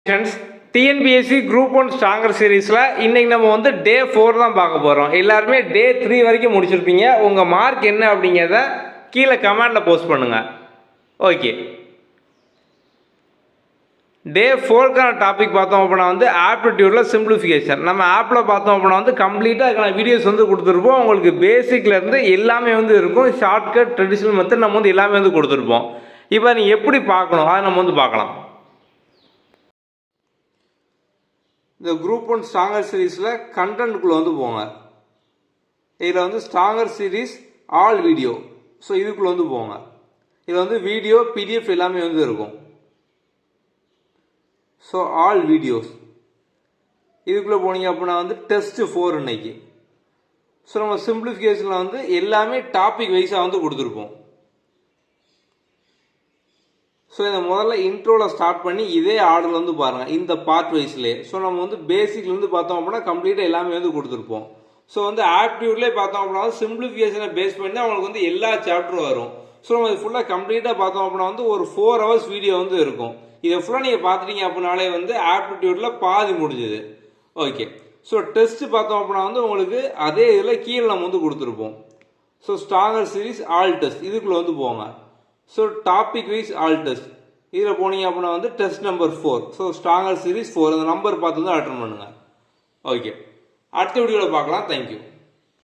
Friends, TNPSC group 1 stronger சீரீஸில் இன்றைக்கி நம்ம வந்து டே 4 தான் பார்க்க போகிறோம். எல்லாருமே டே 3 வரைக்கும் முடிச்சிருப்பீங்க. உங்கள் மார்க் என்ன அப்படிங்கிறத கீழே கமெண்டில் போஸ்ட் பண்ணுங்கள். ஓகே, டே 4க்கான டாபிக் பார்த்தோம் அப்படின்னா வந்து ஆப்டிடியூடில் சிம்பிளிஃபிகேஷன். நம்ம ஆப்பில் பார்த்தோம் அப்படின்னா வந்து கம்ப்ளீட்டாக அதுக்கான வீடியோஸ் வந்து கொடுத்துருப்போம். உங்களுக்கு பேசிக்லேருந்து எல்லாமே வந்து இருக்கும். ஷார்ட்கட், ட்ரெடிஷ்னல் மெத்தட் நம்ம வந்து எல்லாமே வந்து கொடுத்துருப்போம். இப்போ நீங்கள் எப்படி பார்க்கணும் அதை நம்ம வந்து பார்க்கலாம். இந்த குரூப் 1 ஸ்ட்ராங்கர் சீரீஸில் கண்டென்ட்குள்ளே வந்து போங்க. இதில் வந்து stronger series all video, so இதுக்குள்ளே வந்து போங்க. இதில் வந்து வீடியோ, பிடிஎஃப் எல்லாமே வந்து இருக்கும். ஸோ ஆல் வீடியோஸ் இதுக்குள்ளே போனீங்க அப்படின்னா வந்து டெஸ்ட் 4 இன்னைக்கு. ஸோ நம்ம சிம்பிளிஃபிகேஷனில் வந்து எல்லாமே டாபிக் வைஸாக வந்து கொடுத்துருப்போம். ஸோ இந்த முதல்ல இன்ட்ரோவில் ஸ்டார்ட் பண்ணி இதே ஆர்டரில் வந்து பாருங்கள், இந்த பார்ட் வைஸ்லேயே. ஸோ நம்ம வந்து பேசிக்லேருந்து பார்த்தோம் அப்படின்னா கம்ப்ளீட்டாக எல்லாமே வந்து கொடுத்துருப்போம். ஸோ வந்து ஆப்டிடியூட்லேயே பார்த்தோம் அப்படின்னா சிம்பிளிஃபிகேஷனை பேஸ் பண்ணி தான் அவங்களுக்கு வந்து எல்லா சாப்டரும் வரும். ஸோ நம்ம இது ஃபுல்லாக கம்ப்ளீட்டாக பார்த்தோம் அப்படின்னா வந்து ஒரு 4 hours வீடியோ வந்து இருக்கும். இதை ஃபுல்லாக நீங்கள் பார்த்துட்டீங்க அப்படின்னாலே வந்து ஆப்டிடியூட்டில் பாதி முடிஞ்சுது. ஓகே, ஸோ டெஸ்ட் பார்த்தோம் அப்படின்னா வந்து உங்களுக்கு அதே இதில் கீழே நம்ம வந்து கொடுத்துருப்போம். So stronger series all test இதுக்குள்ளே வந்து போங்க. So topic wise all test இதில் போனீங்க அப்படின்னா வந்து test number 4. So stronger series 4 அந்த நம்பர் பார்த்து வந்து அட்டன் பண்ணுங்கள். ஓகே, அடுத்த வீடியோவில் பார்க்கலாம். தேங்க்யூ.